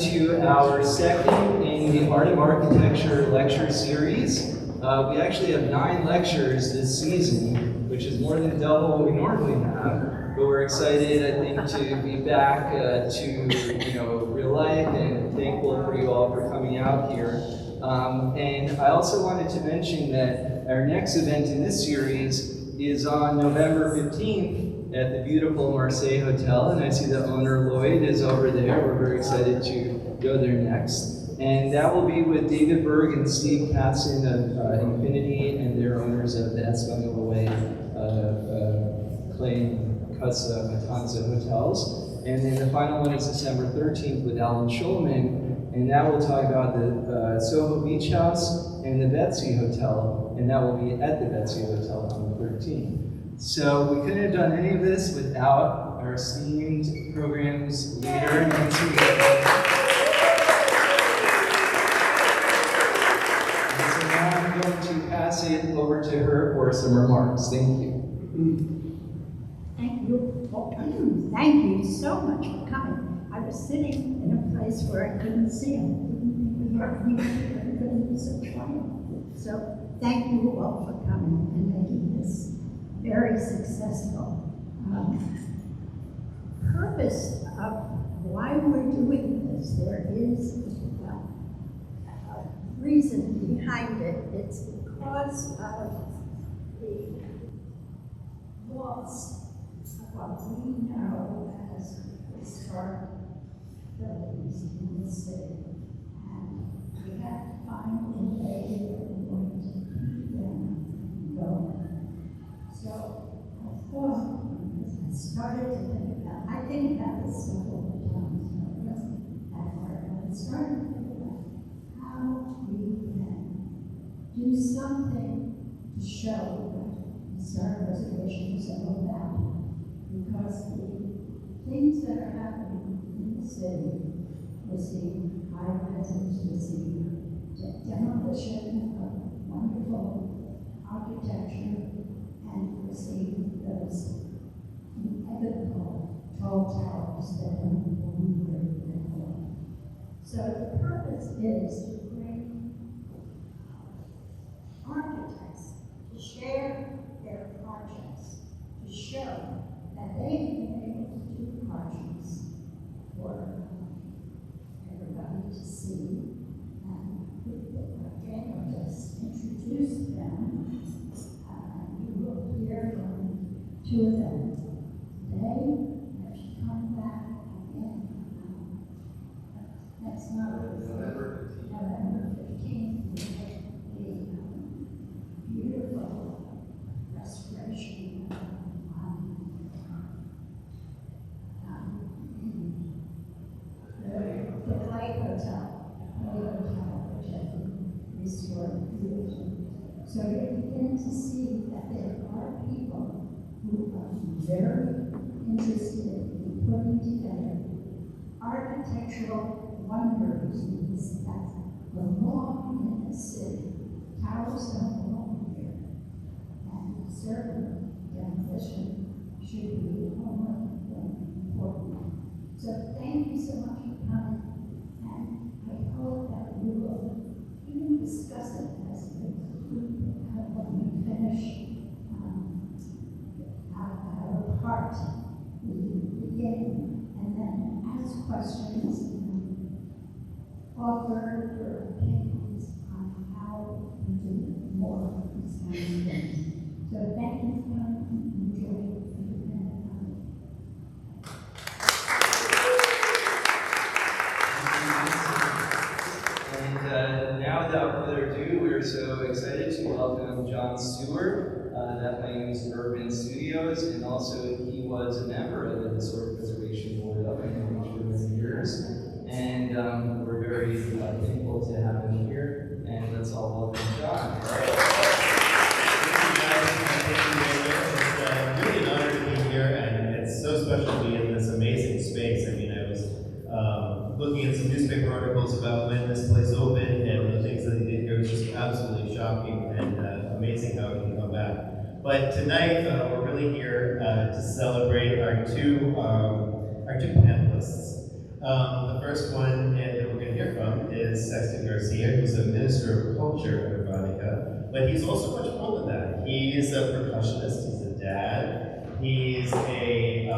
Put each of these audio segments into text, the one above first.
to our second in the Art of Architecture lecture series. We actually have 9 lectures this season, which is more than double what we normally have. But we're excited, I think, to be back to real life, and thankful for you all for coming out here. And I also wanted to mention that our next event in this series is on November 15th at the beautiful Marseille Hotel, and I see that owner Lloyd is over there. We're very excited to go there next. And that will be with David Berg and Steve Katzen of Infinity, and they're owners of the Espanol Way, Clay and Casa Matanza hotels. And then the final one is December 13th with Alan Schulman, and that will talk about the Soho Beach House and the Betsy Hotel, and that will be at the Betsy Hotel on the 13th. So we couldn't have done any of this without our esteemed programs leader, Nancy. And so now I'm going to pass it over to her for some remarks. Thank you. Thank you. Thank you so much for coming. I was sitting in a place where I couldn't see him. Everybody was so quiet. So thank you all for coming and making this very successful. Purpose of why we're doing this, there is a reason behind it. It's because of the loss of what we know as historic buildings in the city. And we have to find a way that we're going to keep them going. So I thought, I started to think about, I think about this stuff all the time, so it wasn't that hard, but I started to think about how we can do something to show what historic preservation is all about. Because the things that are happening in the city, we're seeing high rises, we're seeing demolition of wonderful architecture, and we're seeing those inevitable tall towers that don't move very well. So the purpose is to bring architects to share their projects, to show that they've been able to do projects for everybody to see, and Daniel just introduced them. You will hear from 2 of them today. They should come back again. That's not November 15th. The beautiful restoration of the Clay Hotel, which has been restored beautifully. So you begin to see that there are people who are very interested in putting together architectural wonders that belong in the city. Towers don't belong here. And certainly demolition should be more important. So thank you so much for coming, and I hope that we will even discuss it as a group when we finish our part, the beginning, and then ask questions and offer your opinions on how we do more of these kinds of things. So thank you for coming. Enjoy it. And now, without further ado, we're so excited to welcome John Stewart. That Miami Urban Studios, and also he was a member of the Historic Preservation Board up in for many years. And we're very thankful to have him here. And let's all welcome John. It's really an honor to be here, and it's so special to be in this amazing space. I mean, I was looking at some newspaper articles about when this place opened and the things that they did here. It was just absolutely shocking and amazing how it can come back. But tonight, we're really here to celebrate our two panelists. The first one that we're going to hear from is Sexton Garcia, who's a minister of culture at Urbanica, but he's also much more than that. He's a percussionist, he's a dad, he's a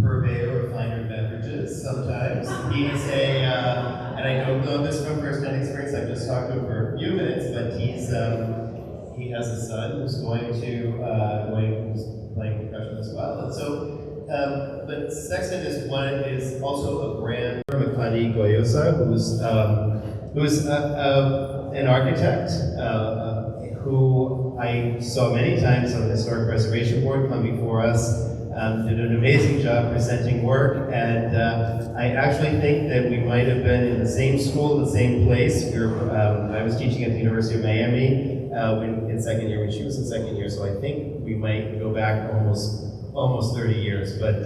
purveyor of finer beverages sometimes. He's and I don't know this from first-hand experience, I've just talked to him for a few minutes, but he has a son who's who's playing percussion as well. And so, but Sexton is also a brand McConney-Gayoso, who's an architect who I saw many times on the Historic Preservation Board come before us. Did an amazing job presenting work, and I actually think that we might have been in the same school, the same place. I was teaching at the University of Miami in second year when she was in second year, so I think we might go back almost 30 years, but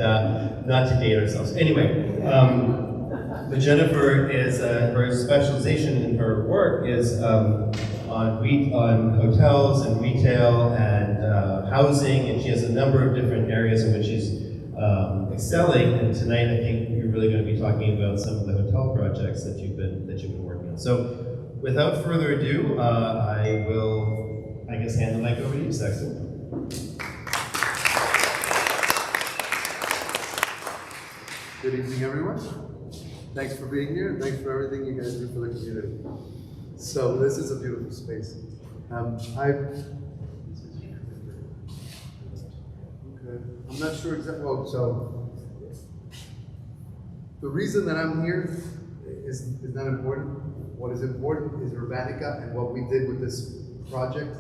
not to date ourselves. Anyway, but Jennifer is, her specialization in her work is on hotels and retail and housing, and she has a number of different areas in which she's excelling. And tonight, I think you're really going to be talking about some of the hotel projects that you've been working on. So, without further ado, I will, I guess, hand the mic over to you, Sexton. Good evening, everyone. Thanks for being here, and thanks for everything you guys do for the community. So this is a beautiful space. I'm not sure exactly. Oh, so the reason that I'm here is not important. What is important is Urbanica and what we did with this project.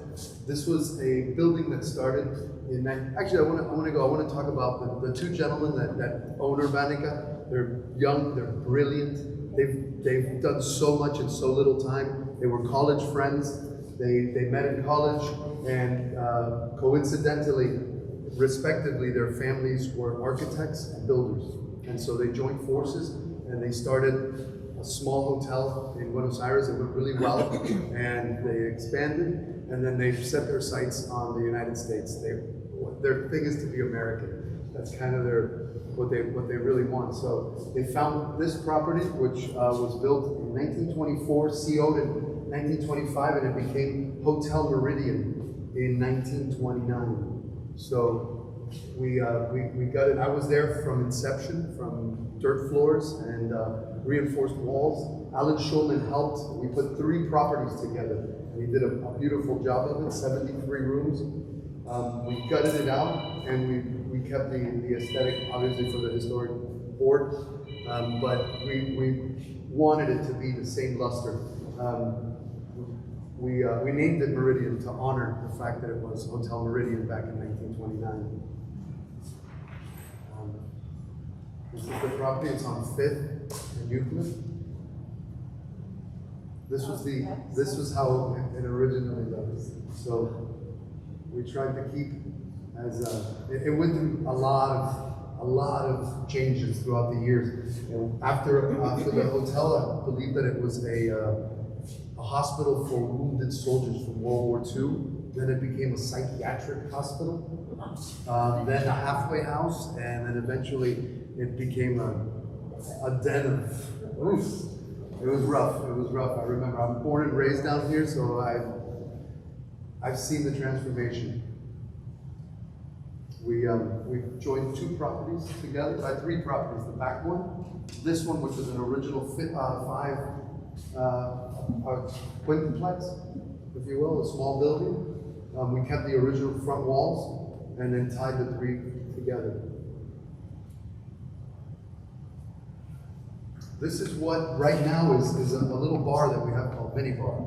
This was a building that started in. Actually, I want to talk about the two gentlemen that own Urbanica. They're young. They're brilliant. They've done so much in so little time. They were college friends. They met in college, and coincidentally, respectively, their families were architects and builders. And so they joined forces, and they started a small hotel in Buenos Aires. It went really well, and they expanded, and then they set their sights on the United States. Their thing is to be American. That's kind of what they really want. So they found this property, which was built in 1924, CO'd in 1925, and it became Hotel Meridian in 1929. So we got it. I was there from inception, from dirt floors and reinforced walls. Alan Schulman helped. We put 3 properties together, and he did a beautiful job of it. 73 rooms. We gutted it out, and we kept the aesthetic, obviously, for the historic board, but we wanted it to be the same luster. We named it Meridian to honor the fact that it was Hotel Meridian back in 1929. This is the property. It's on 5th and Euclid. This was how it originally was. So we tried to keep as it went through a lot of changes throughout the years. And after the hotel, I believe that it was a hospital for wounded soldiers from World War II. Then it became a psychiatric hospital. Then a halfway house, and then eventually it became a den of. Oof. It was rough. It was rough. I remember. I'm born and raised down here, so I've seen the transformation. We joined 2 properties together, 3 properties. The back one, this one, which was an original 5 quintuplex, if you will, a small building. We kept the original front walls and then tied the 3 together. This is what right now is a little bar that we have called Mini Bar,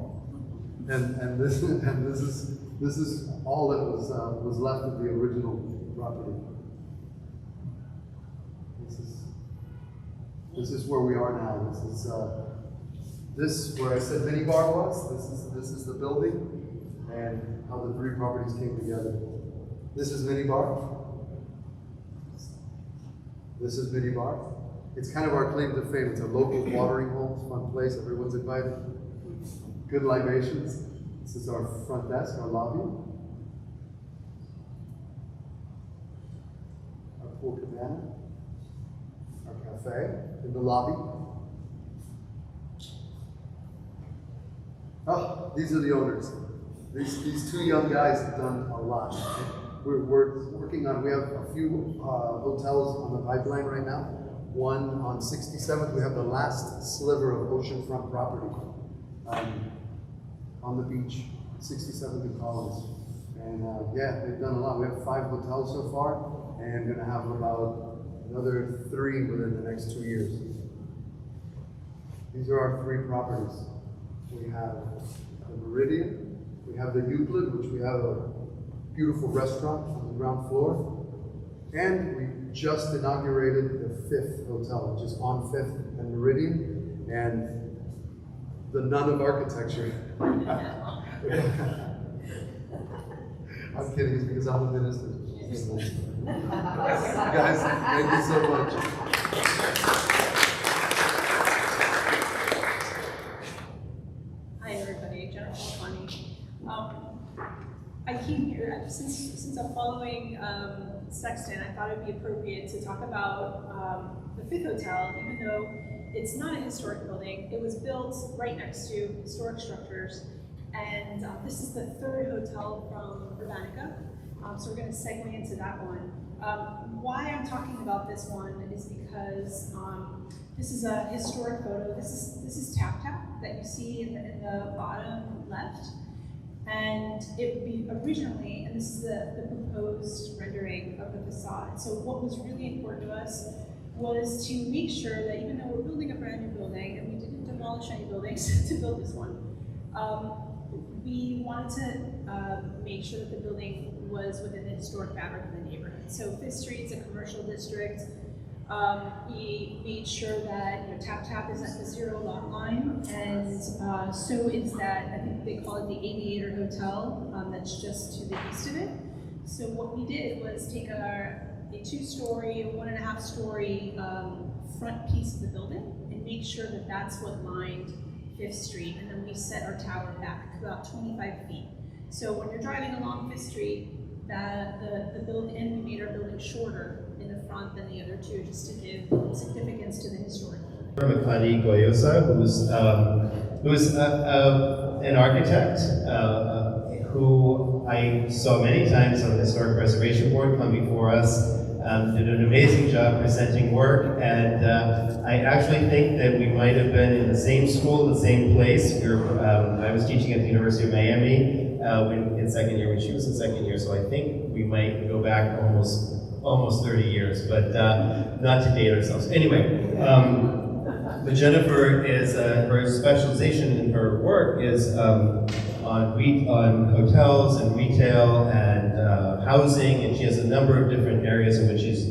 and this is all that was left of the original property. This is where we are now. This where I said Mini Bar was. This is the building, and how the 3 properties came together. This is Mini Bar. This is Mini Bar. It's kind of our claim to fame. It's a local watering hole, fun place. Everyone's invited. Good libations. This is our front desk, our lobby. Our pool cabana. our cafe in the lobby. Oh, these are the owners. These two young guys have done a lot. We're working on, we have a few hotels on the pipeline right now. One on 67th, we have the last sliver of oceanfront property on the beach, 67th and Collins. And yeah, they've done a lot. We have 5 hotels so far, and gonna have about another 3 within the next 2 years. These are our 3 properties. We have the Meridian, we have the Euclid, which we have a beautiful restaurant on the ground floor, and we just inaugurated the 5th hotel, which is on 5th and Meridian, and the nun of architecture. I'm kidding, it's because I'm a minister. Guys, thank you so much. Hi everybody, Jennifer McConney. I came here, since I'm following Sexton, I thought it would be appropriate to talk about the 5th hotel, even though it's not a historic building. It was built right next to historic structures, and this is the 3rd hotel from Urbanica, so we're going to segue into that one. Why I'm talking about this one is because this is a historic photo. This is Tap Tap that you see in the bottom left. And it would be originally, and this is the proposed rendering of the facade. So what was really important to us was to make sure that even though we're building a brand new building, and we didn't demolish any buildings to build this one, we wanted to make sure that the building was within the historic fabric of the neighborhood. So 5th Street is a commercial district. We made sure that Tap Tap is at the 0 lot line, and so is that, I think they call it the Aviator Hotel, that's just to the east of it. So what we did was take a 2-story, 1.5-story front piece of the building and make sure that that's what lined 5th Street, and then we set our tower back about 25 feet. So when you're driving along 5th Street, the building, and we made our building shorter in the front than the other 2, just to give significance to the historic building. McConney-Gayoso, who's an architect who I saw many times on the Historic Preservation Board come before us, did an amazing job presenting work, and I actually think that we might have been in the same school, the same place. I was teaching at the University of Miami in 2nd year, when she was in 2nd year, so I think we might go back almost 30 years, but not to date ourselves. Anyway, but Jennifer is, her specialization in her work is on hotels and retail and housing, and she has a number of different areas in which she's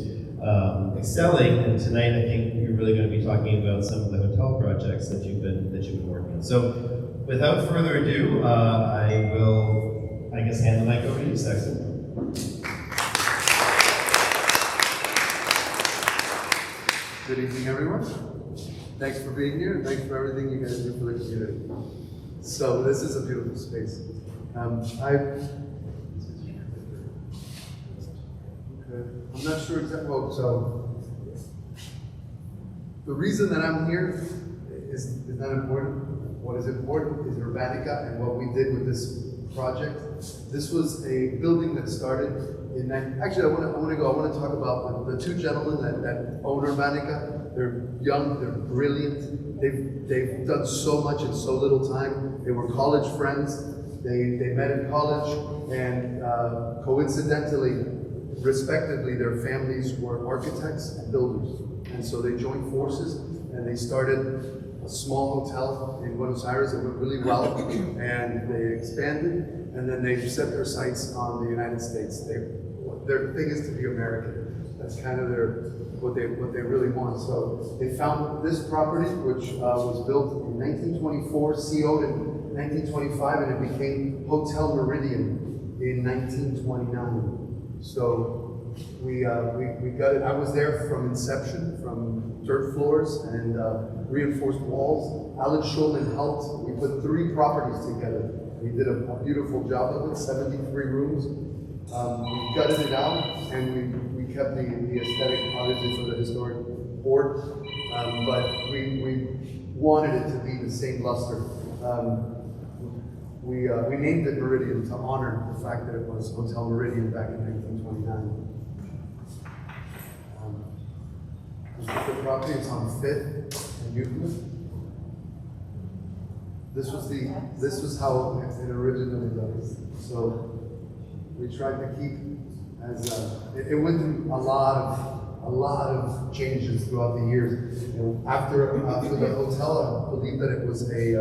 excelling. And tonight, I think you're really going to be talking about some of the hotel projects that you've been working on. So, without further ado, I will, I guess, hand the mic over to you, Sexton. Good evening, everyone. Thanks for being here, and thanks for everything you guys do for the community. So this is a beautiful space. I'm not sure exactly. Oh, so the reason that I'm here is not important. What is important is Urbanica and what we did with this project. This was a building that started in actually, I want to talk about the 2 gentlemen that own Urbanica. They're young, they're brilliant. They've done so much in so little time. They were college friends. They met in college, and coincidentally, respectively, their families were architects and builders. And so they joined forces and they started a small hotel in Buenos Aires that went really well, and they expanded, and then they set their sights on the United States. Their thing is to be American. That's kind of what they really want. So they found this property, which was built in 1924, CO'd in 1925, and it became Hotel Meridian in 1929. So we got it. I was there from inception, from dirt floors and reinforced walls. Alan Schulman helped. We put 3 properties together. He did a beautiful job of it, 73 rooms. We gutted it out, and we kept the aesthetic, obviously, for the historic board, but we wanted it to be the same luster. We named it Meridian to honor the fact that it was Hotel Meridian back in 1929. The property is on 5th and Euclid. This was how it originally was. So we tried to keep as it went through a lot of changes throughout the years. And after the hotel, I believe that it was a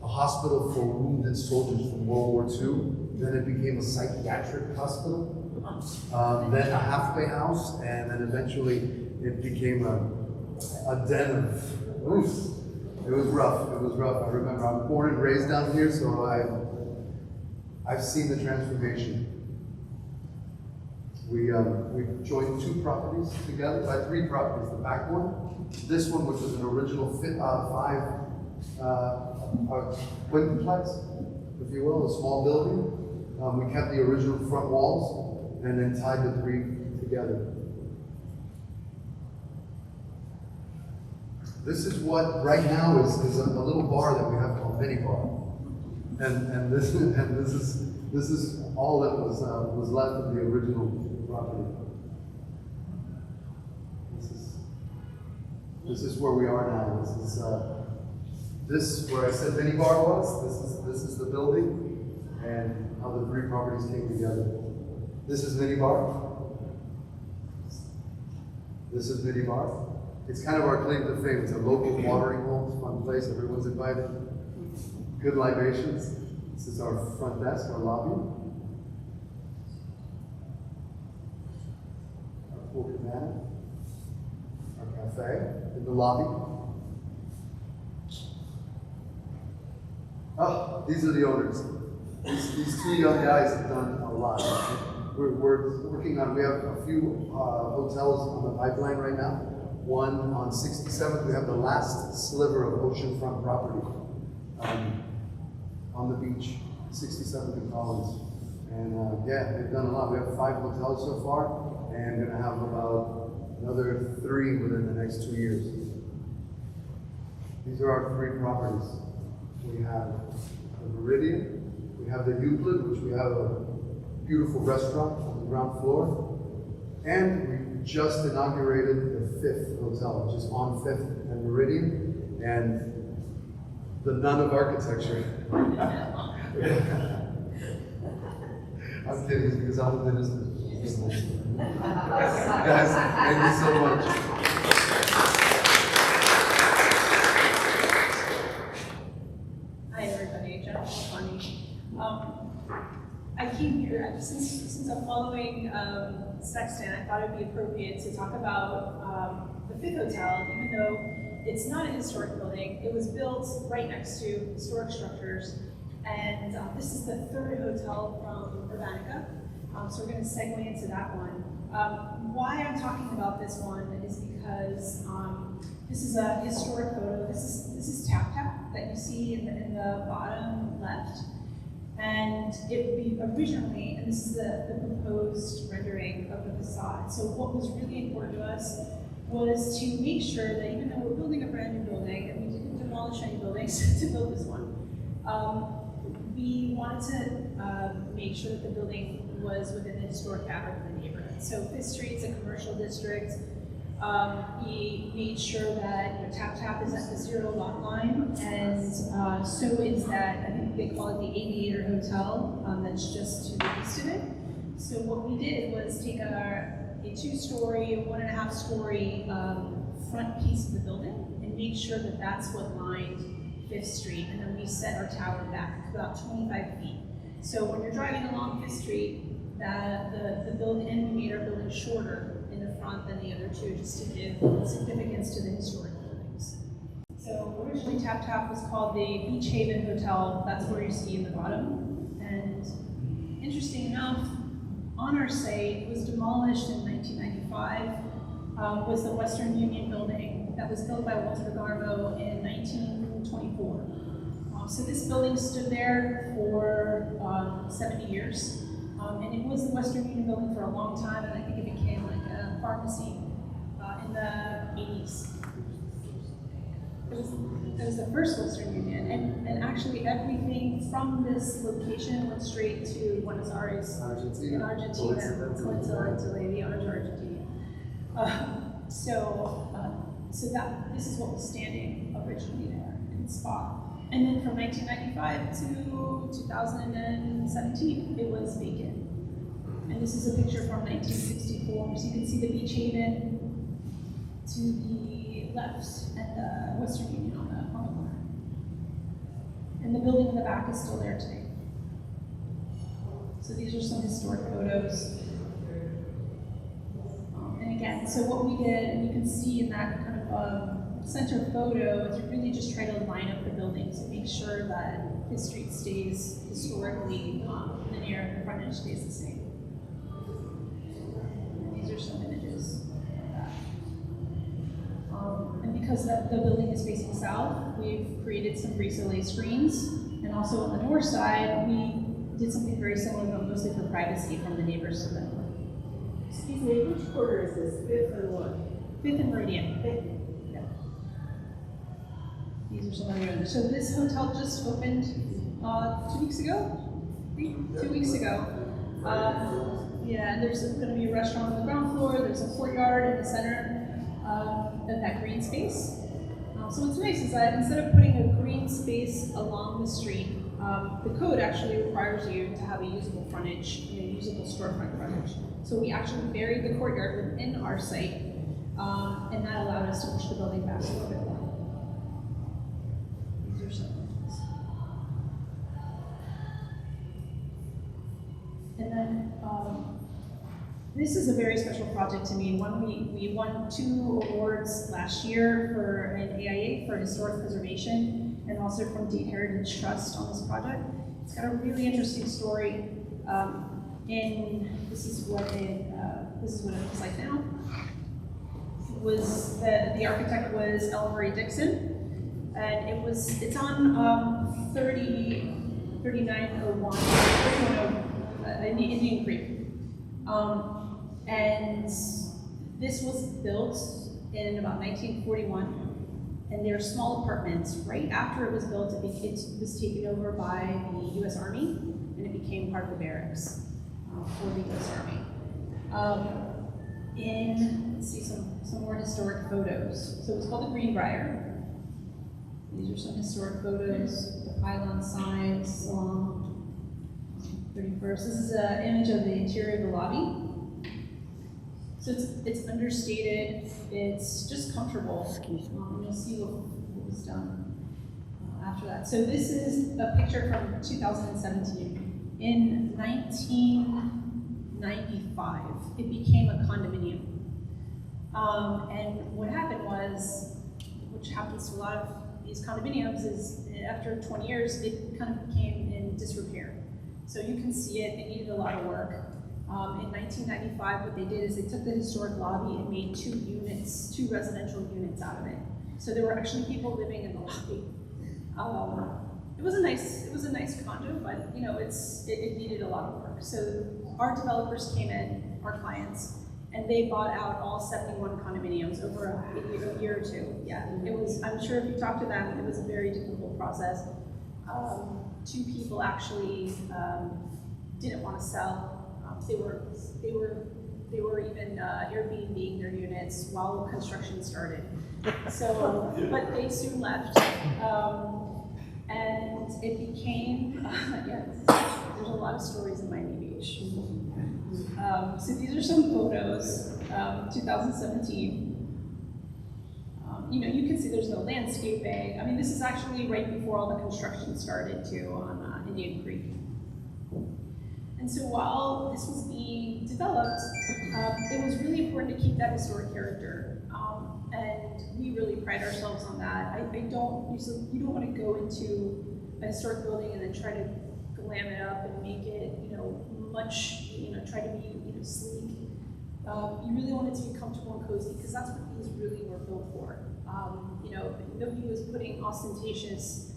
hospital for wounded soldiers from World War II. Then it became a psychiatric hospital. Then a halfway house, and then eventually it became a den of roofs. It was rough. It was rough. I remember I'm born and raised down here, so I've seen the transformation. We joined 2 properties together, 3 properties. The back one, this one, which was an original 5 quintuplex, if you will, a small building. We kept the original front walls and then tied the 3 together. This is what right now is a little bar that we have called Mini Bar, and this is all that was left of the original property. This is where we are now. This where I said Mini Bar was. This is the building and how the 3 properties came together. This is Mini Bar. This is Mini Bar. It's kind of our claim to fame. It's a local watering hole, fun place. Everyone's invited. Good libations. This is our front desk, our lobby. Our pool cabana. Our cafe in the lobby. Oh, these are the owners. These 2 young guys have done a lot. We're working on, we have a few hotels on the pipeline right now. One on 67th, we have the last sliver of oceanfront property on the beach, 67th and Collins. And yeah, they've done a lot. We have 5 hotels so far, and we're gonna have about another 3 within the next 2 years. These are our 3 properties. We have the Meridian, we have the Euclid, which we have a beautiful restaurant on the ground floor, and we just inaugurated the 5th hotel, which is on 5th and Meridian, and the nun of architecture. I'm kidding, because I'm the minister. Guys, thank you so much. Hi everybody, Jennifer McConney. I came here, since I'm following Sexton, I thought it would be appropriate to talk about the 5th hotel, even though it's not a historic building. It was built right next to historic structures, and this is the 3rd hotel from Urbanica, so we're going to segue into that one. Why I'm talking about this one is because this is a historic photo. This is Tap Tap that you see in the bottom left. And it originally, and this is the proposed rendering of the facade. So what was really important to us was to make sure that even though we're building a brand new building, and we didn't demolish any buildings to build this one, we wanted to make sure that the building was within the historic fabric of the neighborhood. So 5th Street's a commercial district. We made sure that Tap Tap is at the 0 lot line, and so is that, I think they call it the Aviator Hotel, that's just to the east of it. So what we did was take a 2-story, 1.5-story front piece of the building and make sure that that's what lined 5th Street, and then we set our tower back about 25 feet. So when you're driving along 5th Street, the building, and we made our building shorter in the front than the other 2, just to give significance to the historic buildings. So originally Tap Tap was called the Beach Haven Hotel. That's where you see in the bottom. And interesting enough, on our site, was demolished in 1995, was the Western Union building that was built by Walter Garbo in 1924. So this building stood there for 70 years. And it was the Western Union building for a long time, and I think it became like a pharmacy. In the 80s. It was the first Western Union, and actually everything from this location went straight to Buenos Aires in Argentina, coincidentally, the owners are Argentinian. So that this is what was standing originally there in the spot. And then from 1995 to 2017, it was vacant. And this is a picture from 1964, so you can see the beach haven to the left and the Western Union on the corner. And the building in the back is still there today. So these are some historic photos. And again, so what we did, and you can see in that kind of center photo, is we really just try to line up the buildings and make sure that Fifth Street stays historically linear and the frontage stays the same. And these are some images of that. And because the building is facing south, we've created some breezeway screens. And also on the north side, we did something very similar, but mostly for privacy from the neighbors to the north. Excuse me, which quarter is this? Fifth and what? Fifth and Meridian. Yeah. These are some other others. So this hotel just opened 2 weeks ago? 2 weeks ago. Yeah, and there's going to be a restaurant on the ground floor. There's a courtyard in the center of that green space. So what's nice is that instead of putting a green space along the street, the code actually requires you to have a usable frontage, usable storefront frontage. So we actually buried the courtyard within our site, and that allowed us to push the building back a little bit more. These are some images. And then this is a very special project to me. We won 2 awards last year for an AIA for historic preservation, and also from Deed Heritage Trust on this project. It's got a really interesting story. This is what it looks like now. The architect was Ellery Dixon, and it's on 3901 Indian Creek. And this was built in about 1941, and they're small apartments. Right after it was built, it was taken over by the U.S. Army, and it became part of the barracks for the U.S. Army. Let's see some more historic photos. So it's called the Greenbrier. These are some historic photos. The pylon signs along 31st. This is an image of the interior of the lobby. So it's understated. It's just comfortable. You'll see what was done after that. So this is a picture from 2017. In 1995, it became a condominium. And what happened was, which happens to a lot of these condominiums, is after 20 years, it kind of became in disrepair. So you can see it needed a lot of work. In 1995, what they did is they took the historic lobby and made 2 residential units out of it. So there were actually people living in the lobby. It was a nice condo, but it needed a lot of work. So our developers came in, our clients, and they bought out all 71 condominiums over a year or 2. Yeah, I'm sure if you talk to them, it was a very difficult process. 2 people actually didn't want to sell. They were even Airbnb-ing their units while construction started. So, but they soon left. And it became, there's a lot of stories in Miami Beach. So these are some photos, 2017. You can see there's no landscaping. I mean, this is actually right before all the construction started too on Indian Creek. And so while this was being developed, it was really important to keep that historic character. And we really pride ourselves on that. You don't want to go into a historic building and then try to glam it up and make it, try to be, sleek. You really want it to be comfortable and cozy, because that's what these really were built for. Nobody was putting ostentatious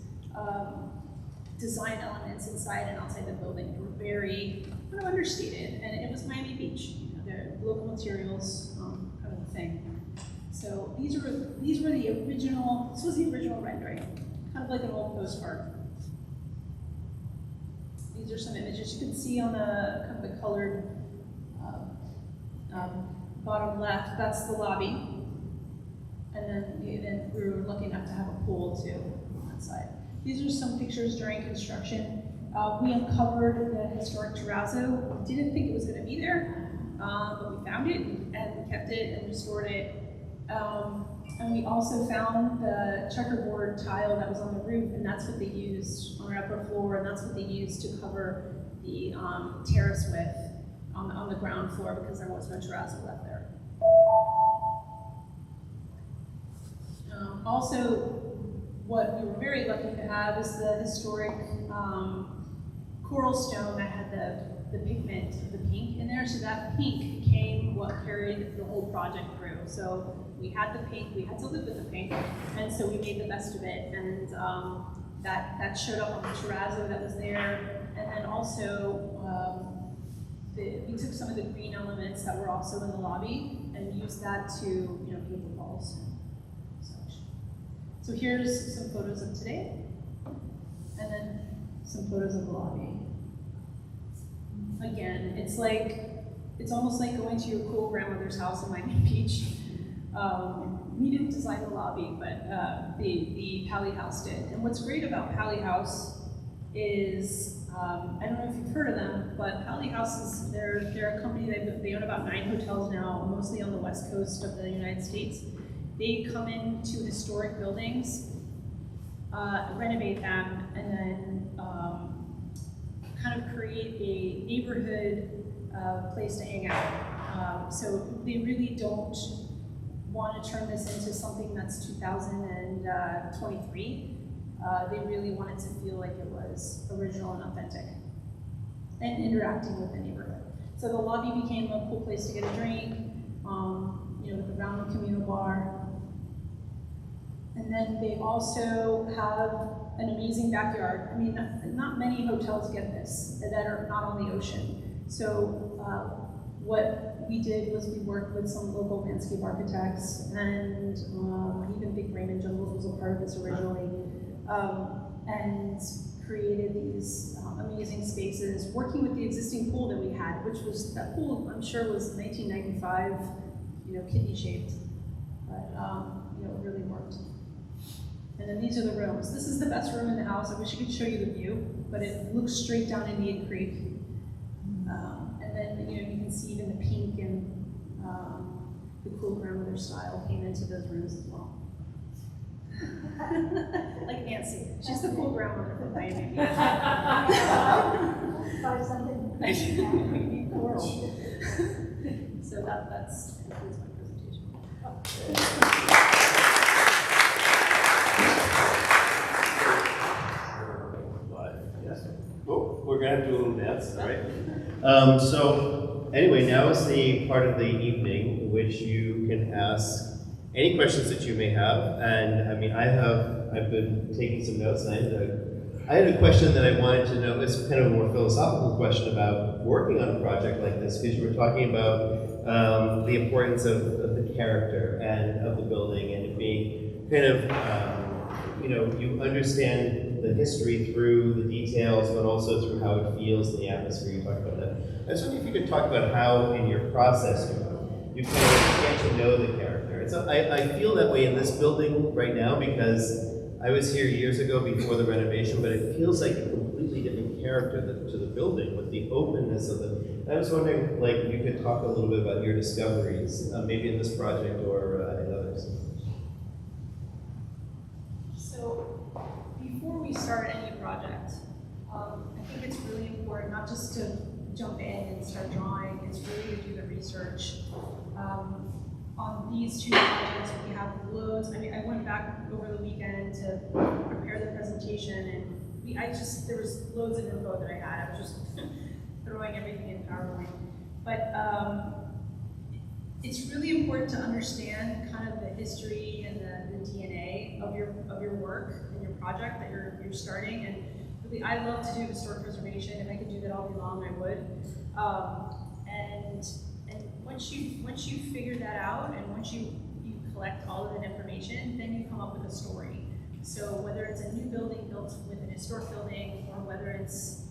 design elements inside and outside the building. They were very kind of understated, and it was Miami Beach. The local materials kind of thing. So these were the original, this was the original rendering, kind of like an old postcard. These are some images you can see on the kind of the colored bottom left. That's the lobby. And then we were lucky enough to have a pool too on that side. These are some pictures during construction. We uncovered the historic terrazzo. We didn't think it was going to be there, but we found it and kept it and restored it. And we also found the checkerboard tile that was on the roof, and that's what they used on our upper floor, and that's what they used to cover the terrace with on the ground floor because there was no terrazzo left there. Also, what we were very lucky to have is the historic coral stone that had the pigment of the pink in there. So that pink became what carried the whole project through. So we had the pink, we had to live with the pink, and so we made the best of it. And that showed up on the terrazzo that was there. And then also, we took some of the green elements that were also in the lobby and used that to paint the walls. So here's some photos of today, and then some photos of the lobby. Again, it's almost like going to your cool grandmother's house in Miami Beach. We didn't design the lobby, but the Pally House did. And what's great about Pally House is, I don't know if you've heard of them, but Pally House they're a company, they own about 9 hotels now, mostly on the west coast of the United States. They come into historic buildings, renovate them, and then kind of create a neighborhood place to hang out. So they really don't want to turn this into something that's 2023. They really want it to feel like it was original and authentic and interacting with the neighborhood. So the lobby became a cool place to get a drink, with a round communal bar. And then they also have an amazing backyard. I mean, not many hotels get this that are not on the ocean. So what we did was we worked with some local landscape architects, and even Big Raymond Jungles was a part of this originally, and created these amazing spaces, working with the existing pool that we had, which was, that pool I'm sure was 1995, kidney shaped, but it really worked. And then these are the rooms. This is the best room in the house. I wish I could show you the view, but it looks straight down Indian Creek. And then you can see even the pink and the cool grandmother style came into those rooms as well. Like Nancy, she's the cool grandmother from Miami. Buy something. Coral. So that's concludes my presentation. Oh, we're gonna have to do a little dance, all right? So anyway, now is the part of the evening in which you can ask any questions that you may have. And I mean, I've been taking some notes, and I had a question that I wanted to know. It's kind of a more philosophical question about working on a project like this, because you were talking about the importance of the character and of the building, and it being kind of, you understand the history through the details, but also through how it feels in the atmosphere. You talked about that. I was wondering if you could talk about how, in your process, you kind of get to know the character. I feel that way in this building right now because I was here years ago before the renovation, but it feels like a completely different character to the building with the openness of it. I was wondering, if you could talk a little bit about your discoveries, maybe in this project or in others. So before we start any project, I think it's really important not just to jump in and start drawing, it's really to do the research. On these 2 projects, we have loads. I mean, I went back over the weekend to prepare the presentation, and there was loads of info that I had. I was just throwing everything in PowerPoint. But it's really important to understand kind of the history and the DNA of your work and your project that you're starting. And really, I love to do historic preservation. If I could do that all day long, I would. And once you figure that out, and once you collect collect all of that information, then you come up with a story. So whether it's a new building built within a historic building, or whether it's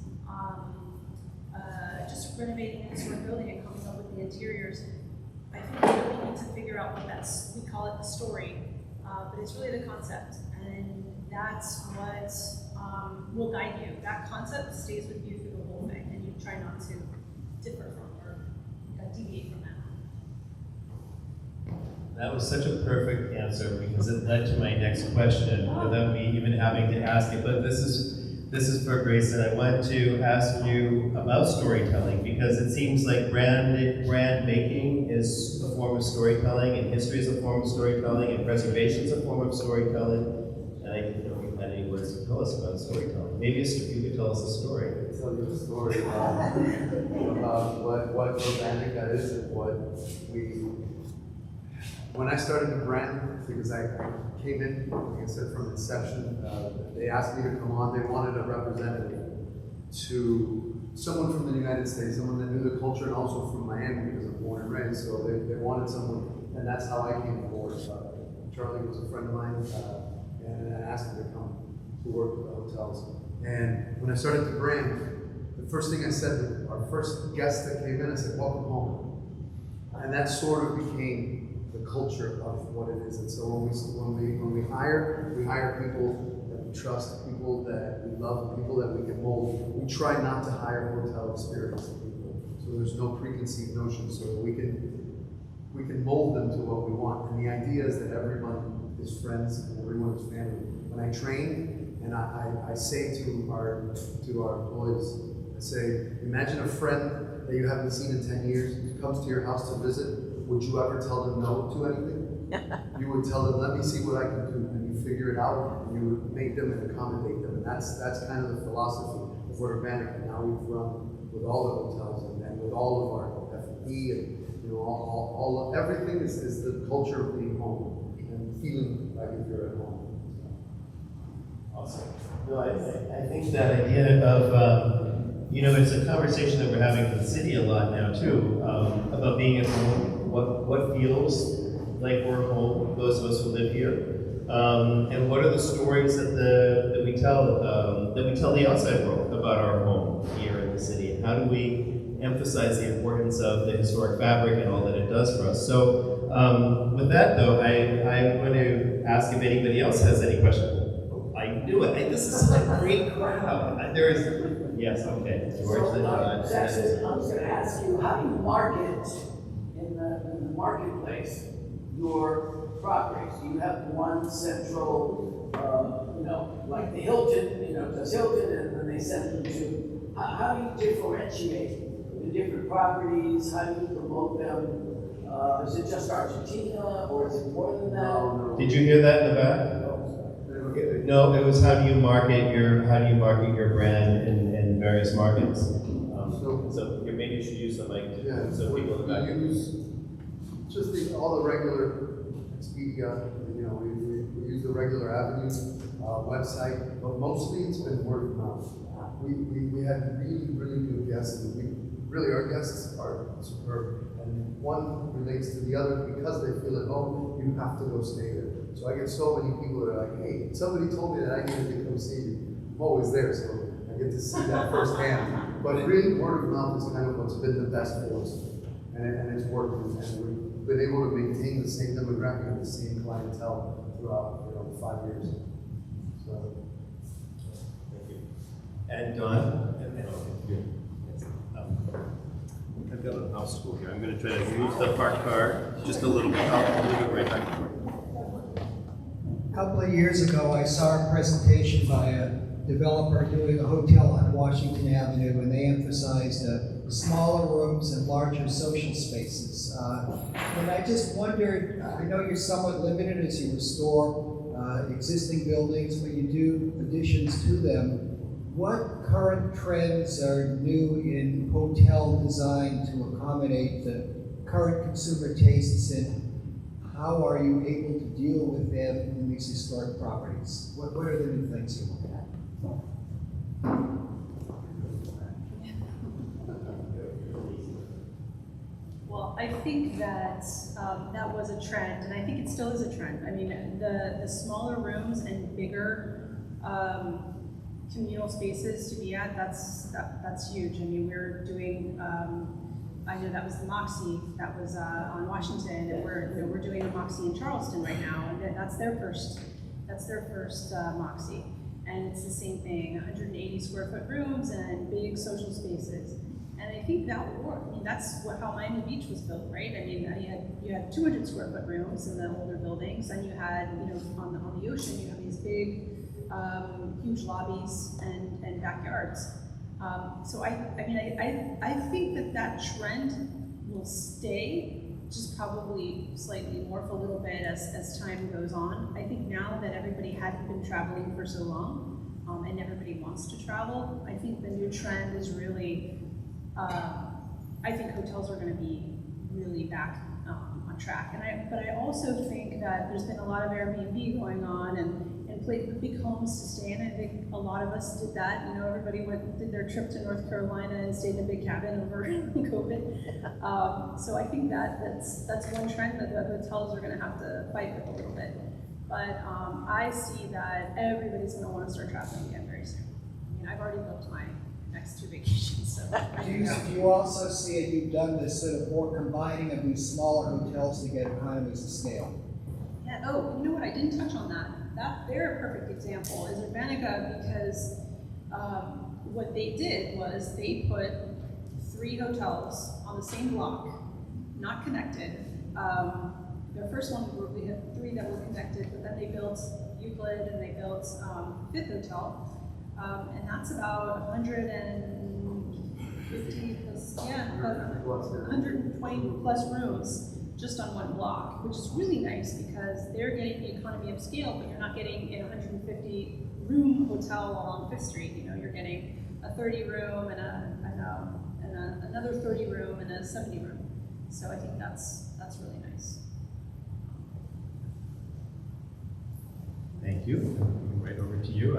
just renovating an historic building and coming up with the interiors, I think we really need to figure out what we call it the story, but it's really the concept, and that's what will guide you. That concept stays with you through the whole thing, and you try not to differ from or deviate from that. That was such a perfect answer because it led to my next question without me even having to ask it. But this is for Grace, and I want to ask you about storytelling because it seems like brand making is a form of storytelling, and history is a form of storytelling, and preservation is a form of storytelling. And I don't know if you had any words to tell us about storytelling. Maybe you could tell us a story. I'll tell you a story about what Urbanica is and what we. When I started the brand, because I came in, like I said, from inception, they asked me to come on. They wanted a representative to someone from the United States, someone that knew the culture, and also from Miami because I'm born and raised. So they wanted someone, and that's how I came forward. Charlie was a friend of mine, and I asked him to come to work with the hotels. And when I started the brand, the first thing I said to our first guest that came in, I said, "Welcome home," and that sort of became the culture of what it is. And so when we hire people that we trust, people that we love, people that we can mold. We try not to hire hotel experienced people, so there's no preconceived notions, so we can mold them to what we want. And the idea is that everyone is friends and everyone is family. When I train, and I say to our employees, I say, imagine a friend that you haven't seen in 10 years comes to your house to visit. Would you ever tell them no to anything? You would tell them, let me see what I can do, and you figure it out, and you would make them and accommodate them. And that's kind of the philosophy of Urbanica. And now we've run with all the hotels and with all of our F&B and all of everything is the culture of being home and feeling like if you're at home. Awesome. No, I think that idea of it's a conversation that we're having in the city a lot now too, about being at home. What feels like we're home, those of us who live here, and what are the stories that we tell the outside world about our home here in the city, and how do we emphasize the importance of the historic fabric and all that it does for us? So with that though, I'm going to ask if anybody else has any questions. I knew it. This is a great crowd. There is, yes, okay. George, then Jackson, I was going to ask you, how do you market in the marketplace your properties? Do you have one central, like the Hilton, does Hilton, and then they send them to, how do you differentiate the different properties? How do you promote them? Is it just Argentina, or is it more than that? No. Did you hear that in the back? No, it was how do you market your brand in various markets? So maybe you should use the mic so people in the back. We use just all the regular Expedia. We use the regular avenues, website, but mostly it's been word of mouth. We had really good guests, and our guests are superb. And one relates to the other because they feel at home. You have to go stay there. So I get so many people that are like, hey, somebody told me that I needed to come see you. I'm always there, so I get to see that firsthand. But really, word of mouth is kind of what's been the best for us. And it's working. And we've been able to maintain the same demographic and the same clientele throughout 5 years. So. Thank you. And Don? I've got an obstacle here. I'm going to try to use the park card just a little bit. I'll leave it right back to work. A couple of years ago, I saw a presentation by a developer doing a hotel on Washington Avenue, and they emphasized smaller rooms and larger social spaces. And I just wondered, I know you're somewhat limited as you restore existing buildings, but you do additions to them. What current trends are new in hotel design to accommodate the current consumer tastes, and how are you able to deal with them in these historic properties? What are the new things you look at? Well, I think that that was a trend, and I think it still is a trend. I mean, the smaller rooms and bigger communal spaces to be at, that's huge. I mean, we're doing, I know that was the McConney that was on Washington, and we're doing a McConney in Charleston right now, and that's their first McConney. And it's the same thing, 180 square foot rooms and big social spaces. And I think that would work. I mean, that's how Miami Beach was built, right? I mean, you had 200 square foot rooms in the older buildings, and you had, on the ocean, you have these big, huge lobbies and backyards. So I think that trend will stay, just probably slightly morph a little bit as time goes on. I think now that everybody hadn't been traveling for so long, and everybody wants to travel, I think the new trend is really, I think hotels are going to be really back on track. But I also think that there's been a lot of Airbnb going on and big homes to stay in. I think a lot of us did that. Everybody did their trip to North Carolina and stayed in a big cabin over COVID. So I think that's one trend that the hotels are going to have to fight with a little bit. But I see that everybody's going to want to start traveling again very soon. I mean, I've already booked my next 2 vacations. So Do you also see it, you've done this sort of more combining of these smaller hotels to get economies of scale? Yeah, oh, you know what, I didn't touch on that. They're a perfect example, is Urbanica, because what they did was they put 3 hotels on the same block, not connected. Their first one, we had 3 that were connected, but then they built Euclid and they built Fifth Hotel. And that's about 150 plus, 120 plus rooms just on one block, which is really nice because they're getting the economy of scale, but you're not getting a 150 room hotel along Fifth Street. You're getting a 30 room and another 30 room and a 70 room. So I think that's really nice. Thank you. Right over to you.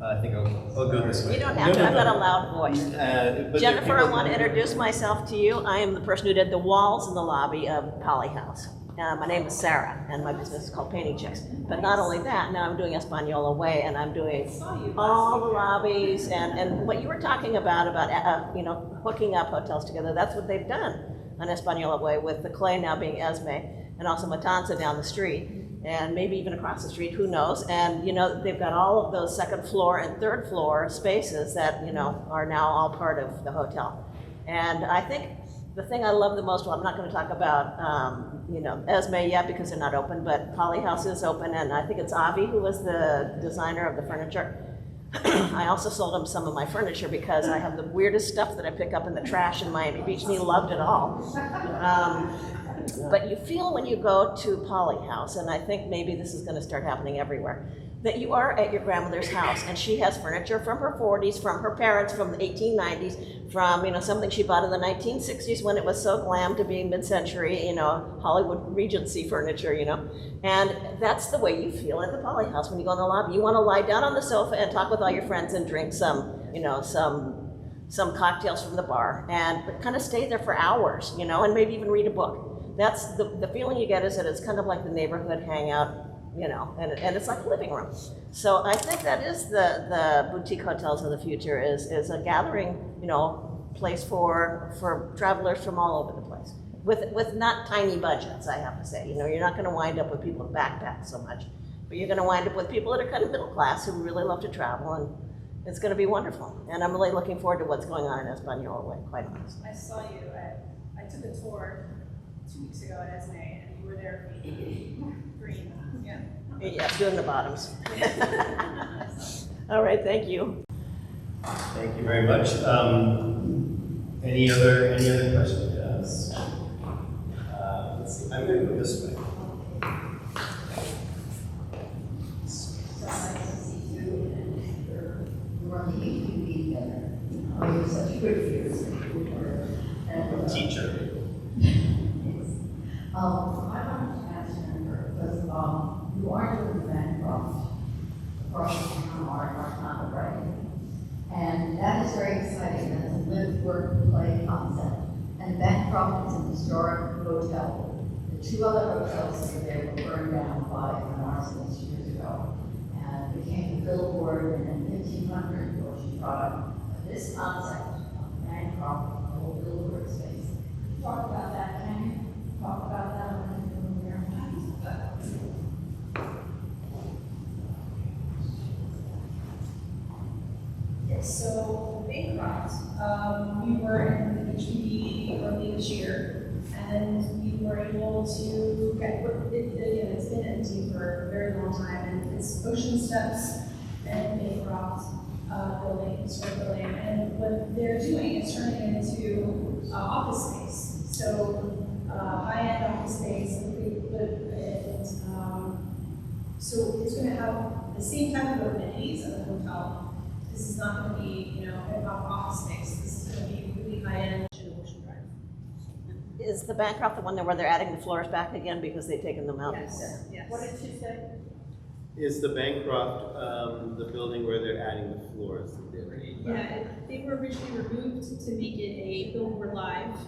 I think I'll go this way. You don't have to, I've got a loud voice. But Jennifer, I want to introduce myself to you. I am the person who did the walls in the lobby of Poly House. My name is Sarah, and my business is called Painting Chicks. But not only that, now I'm doing Espanola Way, and I'm doing all the lobbies, and what you were talking about hooking up hotels together, that's what they've done on Espanola Way, with the Clay now being Esme, and also Matanza down the street, and maybe even across the street, who knows? And they've got all of those second floor and third floor spaces that are now all part of the hotel. And I think the thing I love the most, well, I'm not going to talk about Esme yet because they're not open, but Poly House is open, and I think it's Avi who was the designer of the furniture. I also sold him some of my furniture because I have the weirdest stuff that I pick up in the trash in Miami Beach, and he loved it all. But you feel when you go to Poly House, and I think maybe this is going to start happening everywhere, that you are at your grandmother's house, and she has furniture from her 40s, from her parents, from the 1890s, from something she bought in the 1960s when it was so glam to be mid-century, Hollywood Regency furniture, and that's the way you feel at the Poly House when you go in the lobby. You want to lie down on the sofa and talk with all your friends and drink some cocktails from the bar, and kind of stay there for hours, and maybe even read a book. That's the feeling you get, is that it's kind of like the neighborhood hangout, and it's like a living room. So I think that is the boutique hotels of the future, is a gathering, place for travelers from all over the place, with not tiny budgets, I have to say. You're not going to wind up with people with backpacks so much, but you're going to wind up with people that are kind of middle class who really love to travel, and it's going to be wonderful. And I'm really looking forward to what's going on in Espanola Way, quite honestly. I saw you I took a tour 2 weeks ago at Esme, and you were there green. Yeah, doing the bottoms. All right, thank you. Thank you very much. Any other questions? Yes. Let's see. I'm going to go this way. You're such good years. Teacher. I wanted to ask Jennifer, because you are doing the Bancroft across the town, right? And that is very exciting. That's a live, work, play concept. And And the Bancroft is an historic hotel. The two other hotels that were there were burned down by an arsonist years ago. And became a billboard, and in 1500, she thought of this concept of Bancroft, the whole billboard space. Talk about that, can you? Talk about that when you're doing your Yes, so Bancroft, we were in the HPD early this year, and we were able to get, again, it's been empty for a very long time, and it's Ocean Steps and Bancroft building, historic building, and what they're doing is turning it into office space. So high-end office space, so it's going to have the same type of amenities of a hotel. This is not going to be, you know, an office space. This is going to be really high-end in Ocean Drive. Is the Bancroft the one where they're adding the floors back again because they've taken them out? Yes, yes. What did she say? Is the Bancroft, the building where they're adding the floors? Yeah, they were originally removed to make it a billboard live. So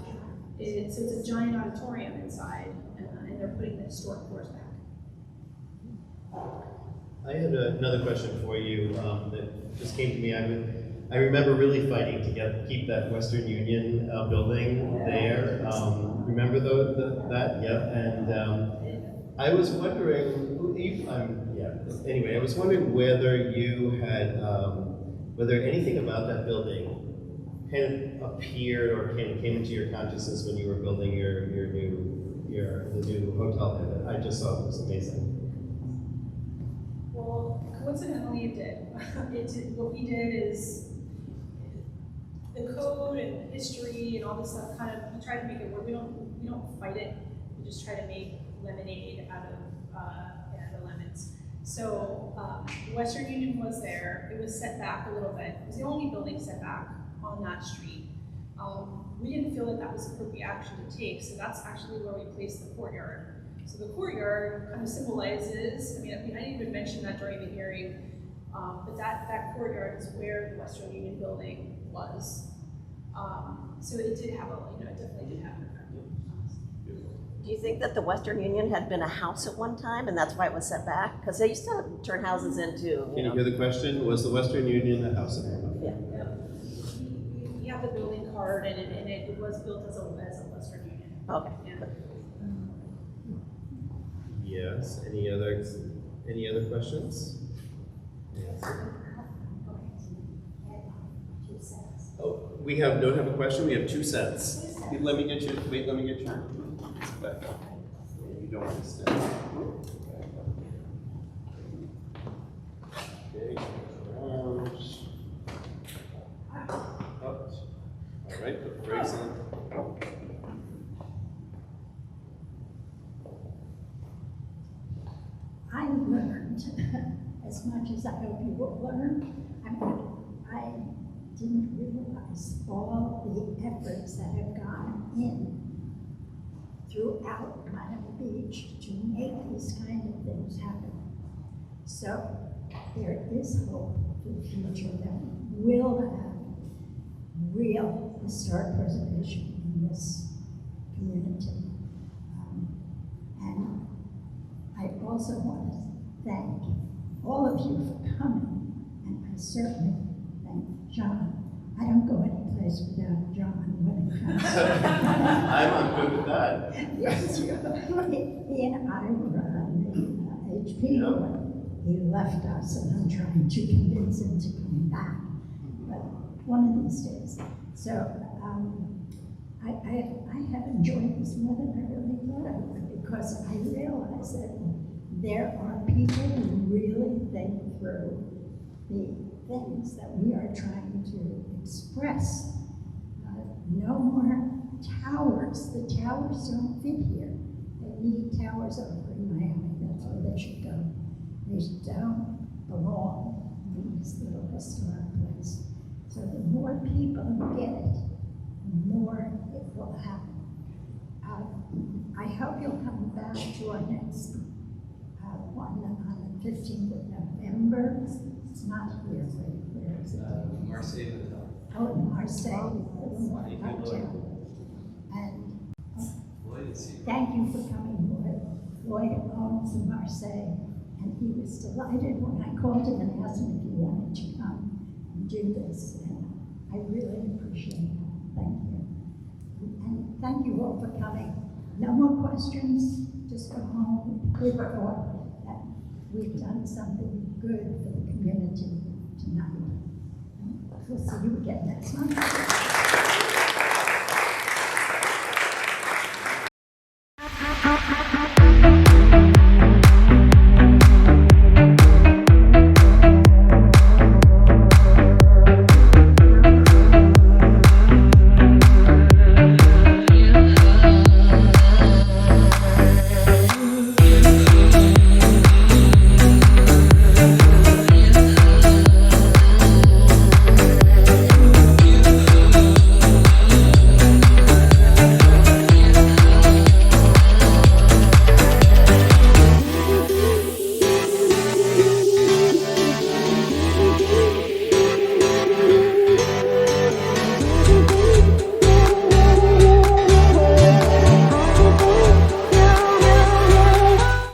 it's a giant auditorium inside, and they're putting the historic floors back. I had another question for you that just came to me. I remember really fighting to keep that Western Union building there. Remember that? Yeah. And I was wondering, anyway, I was wondering whether you had, whether anything about that building kind of appeared or came into your consciousness when you were building the new hotel there that I just thought was amazing. Well, coincidentally, it did. What we did is the code and history and all this stuff. We try to make it work. We don't fight it. We just try to make lemonade out of the lemons. So the Western Union was there. It was set back a little bit. It was the only building set back on that street. We didn't feel that was appropriate action to take. So that's actually where we placed the courtyard. So the courtyard kind of symbolizes, I didn't even mention that during the hearing, but that courtyard is where the Western Union building was. So it did have it definitely did have an effect. Do you think that the Western Union had been a house at one time and that's why it was set back? Because they used to turn houses into, Can you hear the question? Was the Western Union a house of one? Yeah. We have the building card and it was built as a Western Union. Okay. Yeah. Yes. Any other questions? Yes. Oh, we don't have a question. We have 2 cents. Let me get you. Wait. Let me get you. Back up. You don't want to stay. Okay. Around. Up. All right. Put the brakes on. I learned as much as I hope you will learn. I didn't realize all the efforts that have gone in throughout Miami Beach to make these kind of things happen. So there is hope for the future that we will have real historic preservation in this community. And I also want to thank all of you for coming, and I certainly thank John. I don't go any place without John when it comes I'm good with that. Yes, he and I were on the HP when he left us, and I'm trying to convince him to come back, but one of these days. So I have enjoyed this more than I really thought I would, because I realize that there are people who really think through the things that we are trying to express. No more towers. The towers don't fit here. They need towers over in Miami. That's where they should go. They don't belong in this little historic place. So the more people who get it, the more it will happen. I hope you'll come back to our next one on the 15th of November. It's not here, where is it? Marseille Hotel. Oh, in Marseille. Hotel. thank you for coming, Lloyd owns in Marseille, and he was delighted when I called him and asked him if he wanted to come and do this, and I really appreciate that. Thank you. And thank you all for coming. No more questions, just go home with a thought that we've done something good for the community tonight. And we'll see you again next month.